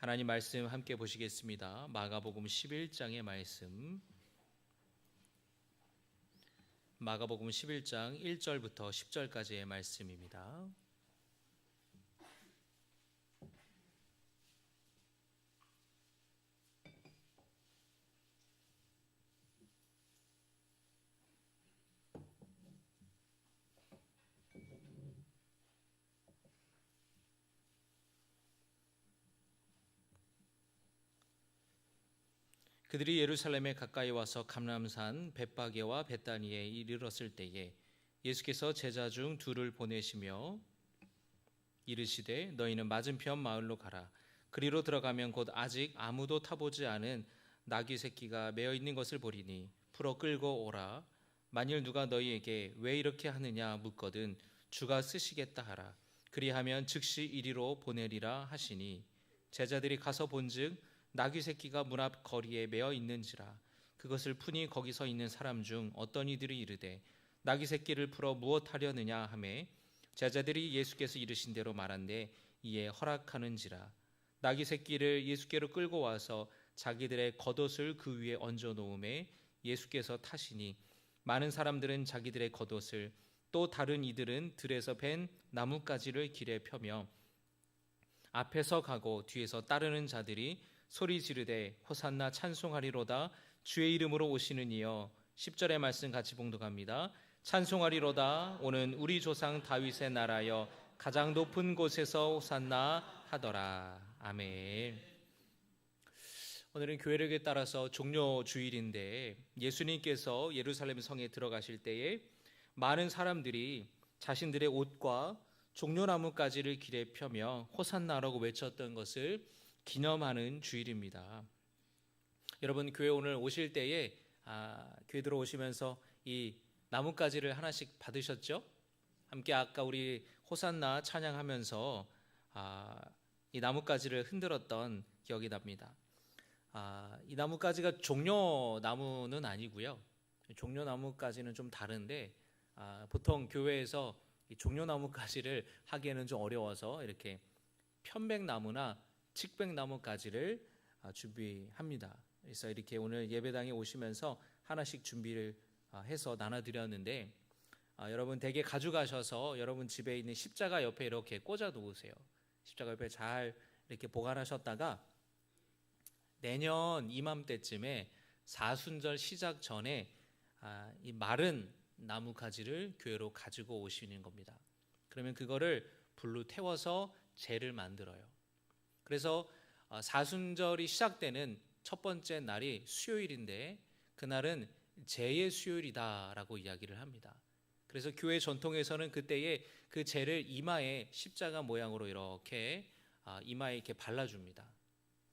하나님 말씀 함께 보시겠습니다. 마가복음 11장의 말씀, 마가복음 11장 1절부터 10절까지의 말씀입니다. 그들이 예루살렘에 가까이 와서 감람산 벳바게와 베다니에 이르렀을 때에 예수께서 제자 중 둘을 보내시며 이르시되 너희는 맞은편 마을로 가라. 그리로 들어가면 곧 아직 아무도 타보지 않은 나귀 새끼가 매어 있는 것을 보리니 풀어 끌고 오라. 만일 누가 너희에게 왜 이렇게 하느냐 묻거든 주가 쓰시겠다 하라. 그리하면 즉시 이리로 보내리라 하시니 제자들이 가서 본즉 나귀 새끼가 문 앞 거리에 매어 있는지라. 그것을 푸니 거기 서 있는 사람 중 어떤 이들이 이르되 나귀 새끼를 풀어 무엇 하려느냐 하매 제자들이 예수께서 이르신 대로 말한대 이에 허락하는지라. 나귀 새끼를 예수께로 끌고 와서 자기들의 겉옷을 그 위에 얹어 놓음에 예수께서 타시니 많은 사람들은 자기들의 겉옷을 또 다른 이들은 들에서 벤 나뭇가지를 길에 펴며 앞에서 가고 뒤에서 따르는 자들이 소리 지르되 호산나 찬송하리로다 주의 이름으로 오시는 이여. 10절의 말씀 같이 봉독합니다. 찬송하리로다 오는 우리 조상 다윗의 나라여 가장 높은 곳에서 호산나 하더라. 아멘. 오늘은 교회력에 따라서 종려 주일인데 예수님께서 예루살렘 성에 들어가실 때에 많은 사람들이 자신들의 옷과 종려나뭇가지를 길에 펴며 호산나라고 외쳤던 것을 기념하는 주일입니다. 여러분 교회 오늘 오실 때에 교회 들어오시면서 이 나뭇가지를 하나씩 받으셨죠? 함께 아까 우리 호산나 찬양하면서 이 나뭇가지를 흔들었던 기억이 납니다. 이 나뭇가지가 종려나무는 아니고요. 종려나뭇가지는 좀 다른데 보통 교회에서 이 종려나뭇가지를 하기에는 좀 어려워서 이렇게 편백나무나 칡백나뭇가지를 준비합니다. 그래서 이렇게 오늘 예배당에 오시면서 하나씩 준비를 해서 나눠드렸는데 여러분 댁에 가져가셔서 여러분 집에 있는 십자가 옆에 이렇게 꽂아 놓으세요. 십자가 옆에 잘 이렇게 보관하셨다가 내년 이맘때쯤에 사순절 시작 전에 이 마른 나뭇가지를 교회로 가지고 오시는 겁니다. 그러면 그거를 불로 태워서 제를 만들어요. 그래서 사순절이 시작되는 첫 번째 날이 수요일인데 그날은 제의 수요일이다라고 이야기를 합니다. 그래서 교회 전통에서는 그때에 그 제를 이마에 십자가 모양으로 이렇게 이마에 이렇게 발라줍니다.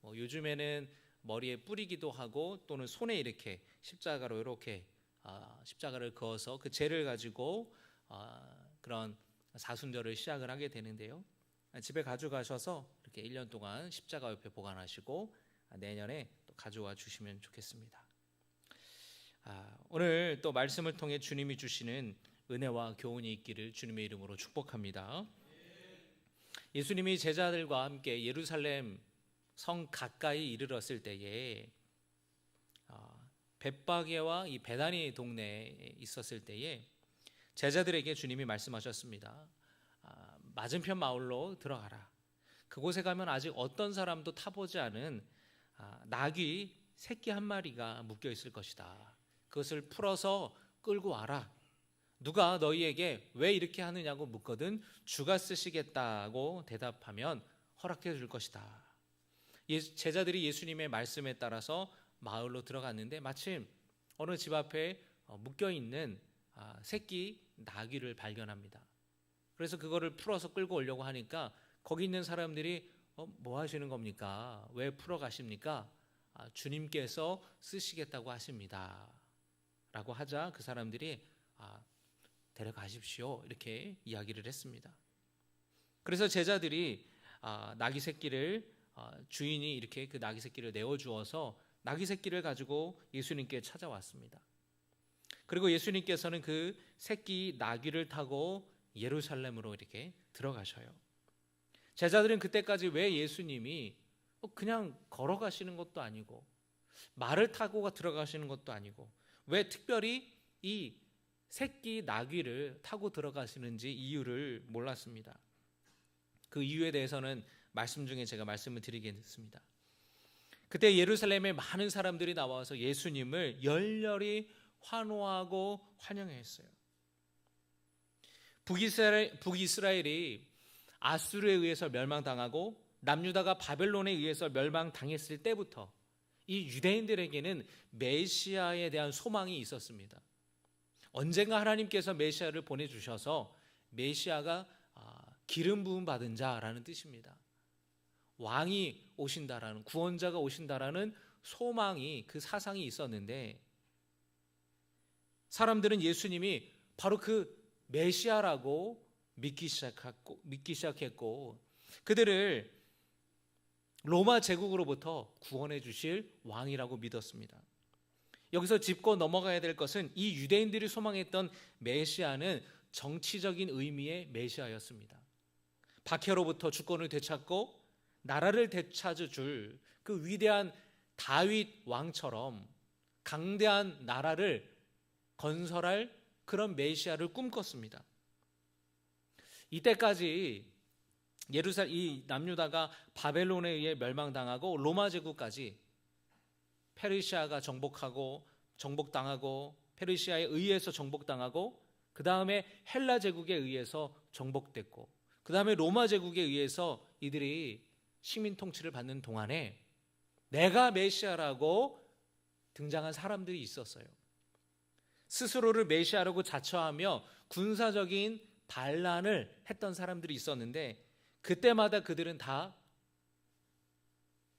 요즘에는 머리에 뿌리기도 하고 또는 손에 이렇게 십자가로 이렇게 십자가를 그어서 그 제를 가지고 그런 사순절을 시작을 하게 되는데요. 집에 가져가셔서 이렇게 1년 동안 십자가 옆에 보관하시고 내년에 또 가져와 주시면 좋겠습니다. 오늘 또 말씀을 통해 주님이 주시는 은혜와 교훈이 있기를 주님의 이름으로 축복합니다. 예수님이 제자들과 함께 예루살렘 성 가까이 이르렀을 때에 벳바게와 이 베다니 동네에 있었을 때에 제자들에게 주님이 말씀하셨습니다. 맞은편 마을로 들어가라. 그곳에 가면 아직 어떤 사람도 타보지 않은 나귀 새끼 한 마리가 묶여 있을 것이다. 그것을 풀어서 끌고 와라. 누가 너희에게 왜 이렇게 하느냐고 묻거든 주가 쓰시겠다고 대답하면 허락해 줄 것이다. 제자들이 예수님의 말씀에 따라서 마을로 들어갔는데 마침 어느 집 앞에 묶여 있는 새끼 나귀를 발견합니다. 그래서 그거를 풀어서 끌고 오려고 하니까 거기 있는 사람들이 뭐 하시는 겁니까? 왜 풀어 가십니까? 주님께서 쓰시겠다고 하십니다 라고 하자 그 사람들이 데려가십시오 이렇게 이야기를 했습니다. 그래서 제자들이 나귀 새끼를 주인이 이렇게 그 나귀 새끼를 내어주어서 나귀 새끼를 가지고 예수님께 찾아왔습니다. 그리고 예수님께서는 그 새끼 나귀를 타고 예루살렘으로 이렇게 들어가셔요. 제자들은 그때까지 왜 예수님이 그냥 걸어가시는 것도 아니고 말을 타고 들어가시는 것도 아니고 왜 특별히 이 새끼 나귀를 타고 들어가시는지 이유를 몰랐습니다. 그 이유에 대해서는 말씀 중에 제가 말씀을 드리겠습니다. 그때 예루살렘에 많은 사람들이 나와서 예수님을 열렬히 환호하고 환영했어요. 북이스라엘이 아수르에 의해서 멸망당하고 남유다가 바벨론에 의해서 멸망당했을 때부터 이 유대인들에게는 메시아에 대한 소망이 있었습니다. 언젠가 하나님께서 메시아를 보내주셔서 메시아가 기름 부음 받은 자라는 뜻입니다. 왕이 오신다라는, 구원자가 오신다라는 소망이, 그 사상이 있었는데 사람들은 예수님이 바로 그 메시아라고 믿기 시작했고 그들을 로마 제국으로부터 구원해 주실 왕이라고 믿었습니다. 여기서 짚고 넘어가야 될 것은 이 유대인들이 소망했던 메시아는 정치적인 의미의 메시아였습니다. 박해로부터 주권을 되찾고 나라를 되찾아 줄 그 위대한 다윗 왕처럼 강대한 나라를 건설할 그런 메시아를 꿈꿨습니다. 이때까지 이 남유다가 바벨론에 의해 멸망당하고 로마 제국까지 페르시아가 정복당하고 페르시아에 의해서 정복당하고 그 다음에 헬라 제국에 의해서 정복됐고 그 다음에 로마 제국에 의해서 이들이 식민 통치를 받는 동안에 내가 메시아라고 등장한 사람들이 있었어요. 스스로를 메시아라고 자처하며 군사적인 반란을 했던 사람들이 있었는데 그때마다 그들은 다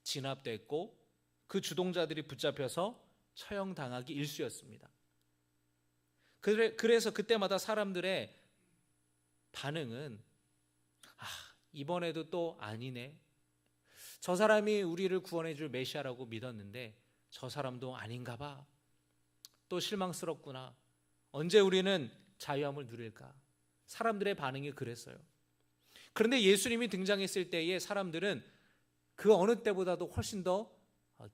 진압됐고 그 주동자들이 붙잡혀서 처형당하기 일쑤였습니다. 그래서 그때마다 사람들의 반응은 이번에도 또 아니네. 저 사람이 우리를 구원해 줄 메시아라고 믿었는데 저 사람도 아닌가 봐. 또 실망스럽구나. 언제 우리는 자유함을 누릴까? 사람들의 반응이 그랬어요. 그런데 예수님이 등장했을 때에 사람들은 그 어느 때보다도 훨씬 더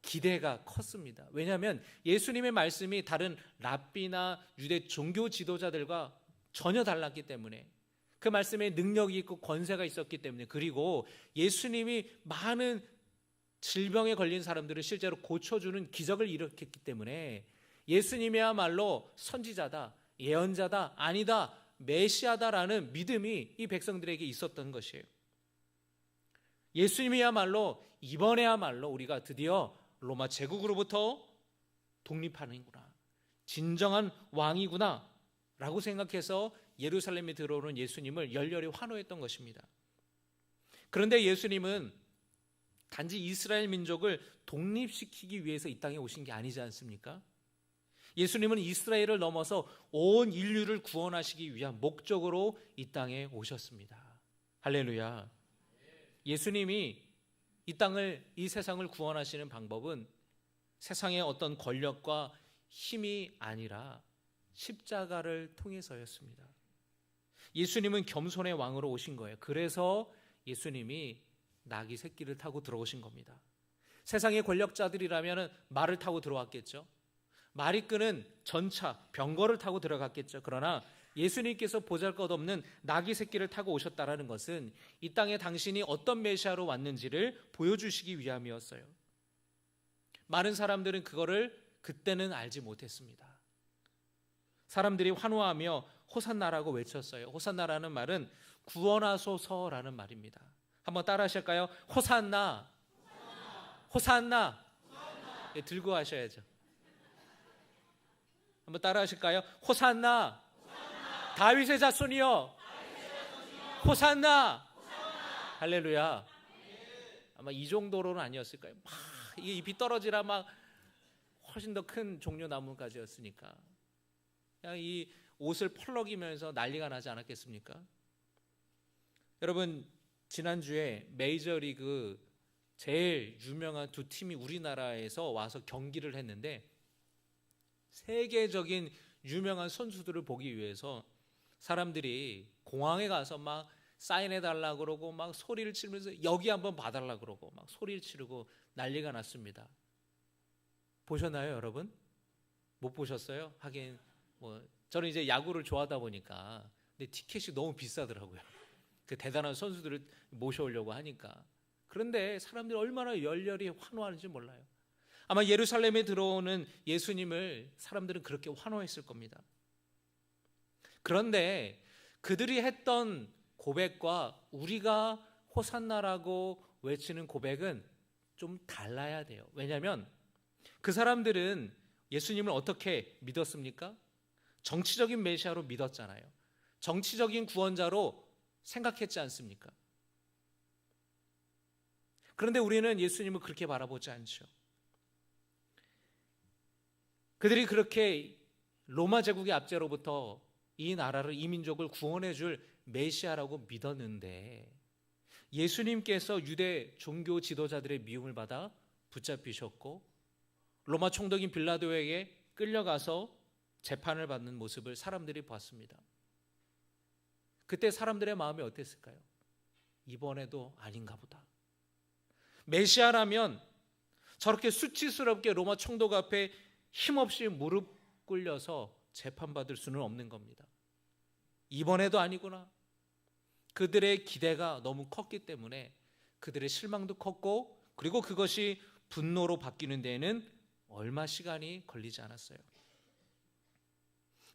기대가 컸습니다. 왜냐하면 예수님의 말씀이 다른 랍비나 유대 종교 지도자들과 전혀 달랐기 때문에 그 말씀에 능력이 있고 권세가 있었기 때문에 그리고 예수님이 많은 질병에 걸린 사람들을 실제로 고쳐주는 기적을 일으켰기 때문에 예수님이야말로 선지자다, 예언자다, 아니다, 메시아다라는 믿음이 이 백성들에게 있었던 것이에요. 예수님이야말로 이번에야말로 우리가 드디어 로마 제국으로부터 독립하는구나, 진정한 왕이구나 라고 생각해서 예루살렘에 들어오는 예수님을 열렬히 환호했던 것입니다. 그런데 예수님은 단지 이스라엘 민족을 독립시키기 위해서 이 땅에 오신 게 아니지 않습니까? 예수님은 이스라엘을 넘어서 온 인류를 구원하시기 위한 목적으로 이 땅에 오셨습니다. 할렐루야. 예수님이 이 세상을 구원하시는 방법은 세상의 어떤 권력과 힘이 아니라 십자가를 통해서였습니다. 예수님은 겸손의 왕으로 오신 거예요. 그래서 예수님이 나귀 새끼를 타고 들어오신 겁니다. 세상의 권력자들이라면 말을 타고 들어왔겠죠. 말이 끄는 전차, 병거를 타고 들어갔겠죠. 그러나 예수님께서 보잘것없는 나귀 새끼를 타고 오셨다라는 것은 이 땅에 당신이 어떤 메시아로 왔는지를 보여주시기 위함이었어요. 많은 사람들은 그거를 그때는 알지 못했습니다. 사람들이 환호하며 호산나라고 외쳤어요. 호산나라는 말은 구원하소서라는 말입니다. 한번 따라 하실까요? 호산나, 호산나. 예, 들고 하셔야죠. 한번 따라 하실까요? 호산나, 다윗의 자손이여, 호산나. 할렐루야. 아마 이 정도로는 아니었을까요? 막 이게 잎이 떨어지라 막 훨씬 더 큰 종려 나무까지였으니까 그냥 이 옷을 펄럭이면서 난리가 나지 않았겠습니까? 여러분, 지난주에 메이저리그 제일 유명한 두 팀이 우리나라에서 와서 경기를 했는데 세계적인 유명한 선수들을 보기 위해서 사람들이 공항에 가서 막 사인해달라 그러고 막 소리를 치면서 여기 한번 봐달라 그러고 막 소리를 치르고 난리가 났습니다. 보셨나요, 여러분? 못 보셨어요? 하긴 뭐 저는 이제 야구를 좋아하다 보니까 근데 티켓이 너무 비싸더라고요. 그 대단한 선수들을 모셔오려고 하니까. 그런데 사람들이 얼마나 열렬히 환호하는지 몰라요. 아마 예루살렘에 들어오는 예수님을 사람들은 그렇게 환호했을 겁니다. 그런데 그들이 했던 고백과 우리가 호산나라고 외치는 고백은 좀 달라야 돼요. 왜냐하면 그 사람들은 예수님을 어떻게 믿었습니까? 정치적인 메시아로 믿었잖아요. 정치적인 구원자로 생각했지 않습니까? 그런데 우리는 예수님을 그렇게 바라보지 않죠. 그들이 그렇게 로마 제국의 압제로부터 이 나라를, 이 민족을 구원해 줄 메시아라고 믿었는데 예수님께서 유대 종교 지도자들의 미움을 받아 붙잡히셨고 로마 총독인 빌라도에게 끌려가서 재판을 받는 모습을 사람들이 봤습니다. 그때 사람들의 마음이 어땠을까요? 이번에도 아닌가 보다. 메시아라면 저렇게 수치스럽게 로마 총독 앞에 힘없이 무릎 꿇려서 재판받을 수는 없는 겁니다. 이번에도 아니구나. 그들의 기대가 너무 컸기 때문에 그들의 실망도 컸고 그리고 그것이 분노로 바뀌는 데에는 얼마 시간이 걸리지 않았어요.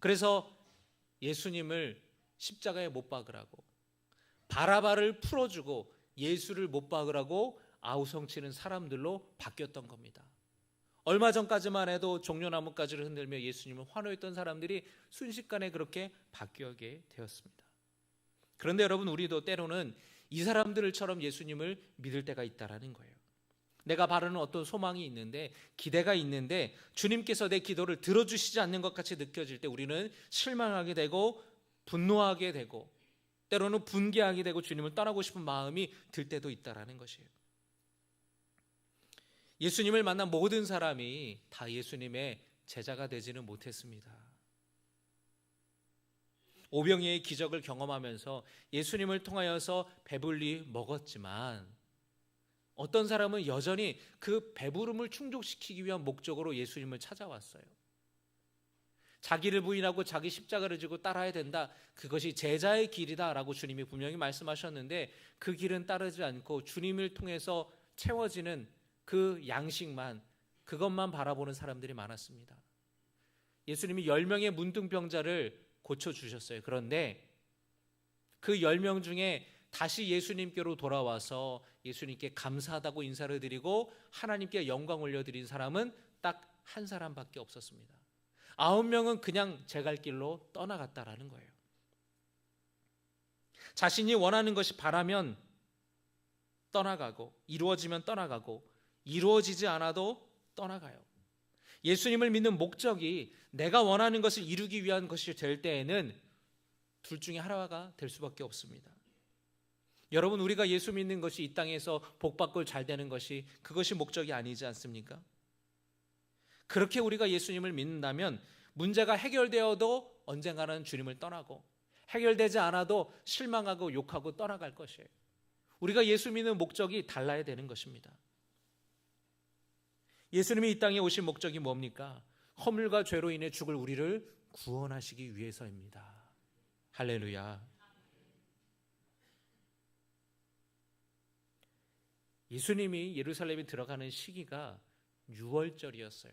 그래서 예수님을 십자가에 못 박으라고, 바라바를 풀어주고 예수를 못 박으라고 아우성치는 사람들로 바뀌었던 겁니다. 얼마 전까지만 해도 종려나무가지를 흔들며 예수님을 환호했던 사람들이 순식간에 그렇게 바뀌게 되었습니다. 그런데 여러분, 우리도 때로는 이 사람들처럼 예수님을 믿을 때가 있다라는 거예요. 내가 바라는 어떤 소망이 있는데, 기대가 있는데 주님께서 내 기도를 들어주시지 않는 것 같이 느껴질 때 우리는 실망하게 되고 분노하게 되고 때로는 분개하게 되고 주님을 떠나고 싶은 마음이 들 때도 있다라는 것이에요. 예수님을 만난 모든 사람이 다 예수님의 제자가 되지는 못했습니다. 오병이의 기적을 경험하면서 예수님을 통하여서 배불리 먹었지만 어떤 사람은 여전히 그 배부름을 충족시키기 위한 목적으로 예수님을 찾아왔어요. 자기를 부인하고 자기 십자가를 지고 따라야 된다. 그것이 제자의 길이다라고 주님이 분명히 말씀하셨는데 그 길은 따르지 않고 주님을 통해서 채워지는 그 양식만, 그것만 바라보는 사람들이 많았습니다. 예수님이 10명의 문둥병자를 고쳐주셨어요. 그런데 그 10명 중에 다시 예수님께로 돌아와서 예수님께 감사하다고 인사를 드리고 하나님께 영광 올려드린 사람은 딱 한 사람밖에 없었습니다. 9명은 그냥 제 갈 길로 떠나갔다라는 거예요. 자신이 원하는 것이 바라면 떠나가고 이루어지면 떠나가고 이루어지지 않아도 떠나가요. 예수님을 믿는 목적이 내가 원하는 것을 이루기 위한 것이 될 때에는 둘 중에 하나가 될 수밖에 없습니다. 여러분, 우리가 예수 믿는 것이 이 땅에서 복받고 잘 되는 것이, 그것이 목적이 아니지 않습니까? 그렇게 우리가 예수님을 믿는다면 문제가 해결되어도 언젠가는 주님을 떠나고 해결되지 않아도 실망하고 욕하고 떠나갈 것이에요. 우리가 예수 믿는 목적이 달라야 되는 것입니다. 예수님이 이 땅에 오신 목적이 뭡니까? 허물과 죄로 인해 죽을 우리를 구원하시기 위해서입니다. 할렐루야. 예수님이 예루살렘에 들어가는 시기가 6월절이었어요.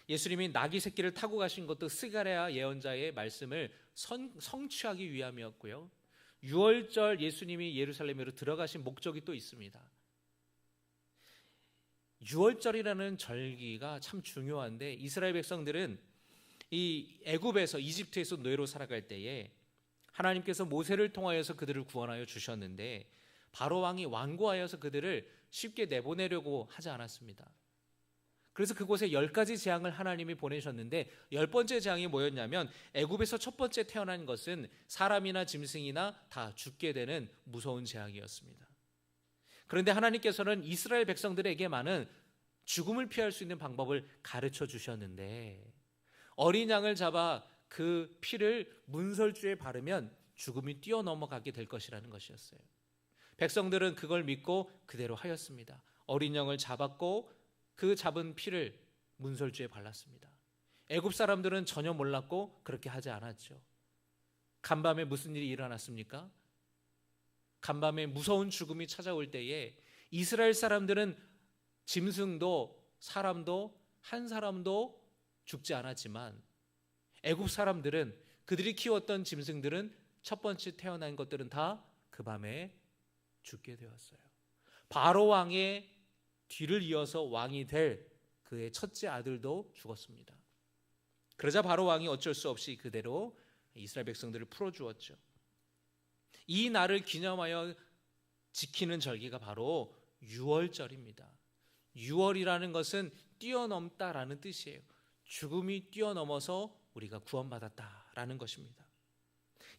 예수님이 나귀 새끼를 타고 가신 것도 스가랴 예언자의 말씀을 성취하기 위함이었고요. 6월절 예수님이 예루살렘으로 들어가신 목적이 또 있습니다. 6월절이라는 절기가 참 중요한데 이스라엘 백성들은 이 애굽에서, 이집트에서 노예로 살아갈 때에 하나님께서 모세를 통하여서 그들을 구원하여 주셨는데 바로 왕이 완고하여서 그들을 쉽게 내보내려고 하지 않았습니다. 그래서 그곳에 10가지 재앙을 하나님이 보내셨는데 10번째 재앙이 뭐였냐면 애굽에서 첫 번째 태어난 것은 사람이나 짐승이나 다 죽게 되는 무서운 재앙이었습니다. 그런데 하나님께서는 이스라엘 백성들에게만은 죽음을 피할 수 있는 방법을 가르쳐 주셨는데 어린 양을 잡아 그 피를 문설주에 바르면 죽음이 뛰어넘어가게 될 것이라는 것이었어요. 백성들은 그걸 믿고 그대로 하였습니다. 어린 양을 잡았고 그 잡은 피를 문설주에 발랐습니다. 애굽 사람들은 전혀 몰랐고 그렇게 하지 않았죠. 간밤에 무슨 일이 일어났습니까? 간밤에 무서운 죽음이 찾아올 때에 이스라엘 사람들은 짐승도 사람도 한 사람도 죽지 않았지만 애굽 사람들은, 그들이 키웠던 짐승들은, 첫 번째 태어난 것들은 다 그 밤에 죽게 되었어요. 바로 왕의 뒤를 이어서 왕이 될 그의 첫째 아들도 죽었습니다. 그러자 바로 왕이 어쩔 수 없이 그대로 이스라엘 백성들을 풀어주었죠. 이 날을 기념하여 지키는 절기가 바로 유월절입니다. 유월이라는 것은 뛰어넘다라는 뜻이에요. 죽음이 뛰어넘어서 우리가 구원받았다라는 것입니다.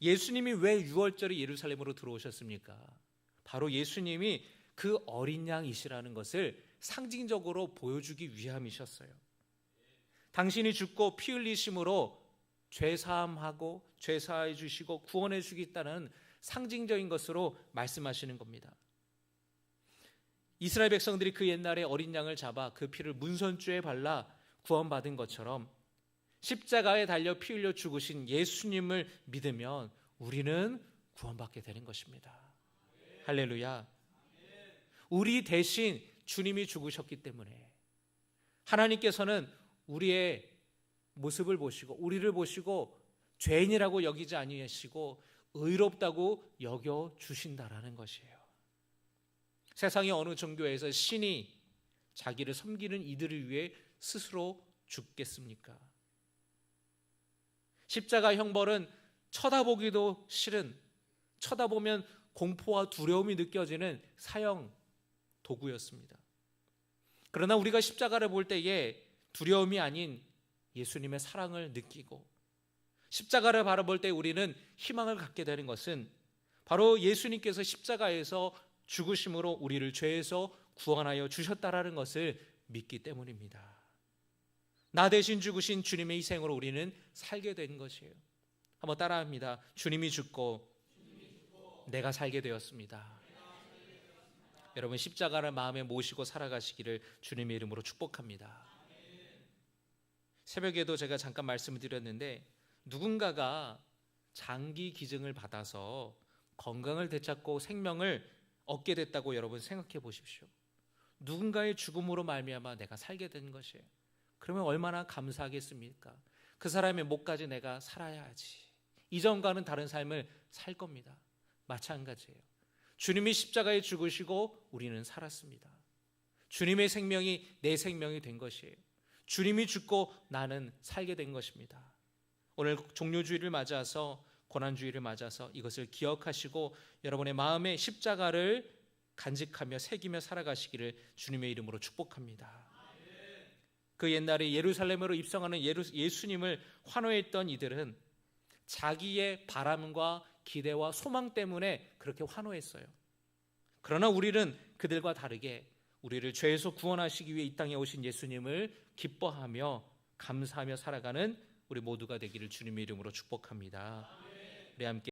예수님이 왜 유월절에 예루살렘으로 들어오셨습니까? 바로 예수님이 그 어린 양이시라는 것을 상징적으로 보여주기 위함이셨어요. 당신이 죽고 피 흘리심으로 죄사함하고 죄사해 주시고 구원해 주겠다는 상징적인 것으로 말씀하시는 겁니다. 이스라엘 백성들이 그 옛날에 어린 양을 잡아 그 피를 문선주에 발라 구원받은 것처럼 십자가에 달려 피 흘려 죽으신 예수님을 믿으면 우리는 구원받게 되는 것입니다. 할렐루야. 우리 대신 주님이 죽으셨기 때문에 하나님께서는 우리의 모습을 보시고 우리를 보시고 죄인이라고 여기지 아니하시고 의롭다고 여겨 주신다라는 것이에요. 세상의 어느 종교에서 신이 자기를 섬기는 이들을 위해 스스로 죽겠습니까? 십자가 형벌은 쳐다보기도 싫은, 쳐다보면 공포와 두려움이 느껴지는 사형 도구였습니다. 그러나 우리가 십자가를 볼 때에 두려움이 아닌 예수님의 사랑을 느끼고 십자가를 바라볼 때 우리는 희망을 갖게 되는 것은 바로 예수님께서 십자가에서 죽으심으로 우리를 죄에서 구원하여 주셨다라는 것을 믿기 때문입니다. 나 대신 죽으신 주님의 희생으로 우리는 살게 된 것이에요. 한번 따라합니다. 주님이 죽고 내가 살게 되었습니다. 여러분, 십자가를 마음에 모시고 살아가시기를 주님의 이름으로 축복합니다. 새벽에도 제가 잠깐 말씀을 드렸는데 누군가가 장기 기증을 받아서 건강을 되찾고 생명을 얻게 됐다고 여러분 생각해 보십시오. 누군가의 죽음으로 말미암아 내가 살게 된 것이에요. 그러면 얼마나 감사하겠습니까? 그 사람의 목까지 내가 살아야지. 이전과는 다른 삶을 살 겁니다. 마찬가지예요. 주님이 십자가에 죽으시고 우리는 살았습니다. 주님의 생명이 내 생명이 된 것이에요. 주님이 죽고 나는 살게 된 것입니다. 오늘 종료주의를 맞아서, 고난주의를 맞아서 이것을 기억하시고 여러분의 마음에 십자가를 간직하며 새기며 살아가시기를 주님의 이름으로 축복합니다. 그 옛날에 예루살렘으로 입성하는 예수님을 환호했던 이들은 자기의 바람과 기대와 소망 때문에 그렇게 환호했어요. 그러나 우리는 그들과 다르게 우리를 죄에서 구원하시기 위해 이 땅에 오신 예수님을 기뻐하며 감사하며 살아가는 우리 모두가 되기를 주님의 이름으로 축복합니다. 우리 함께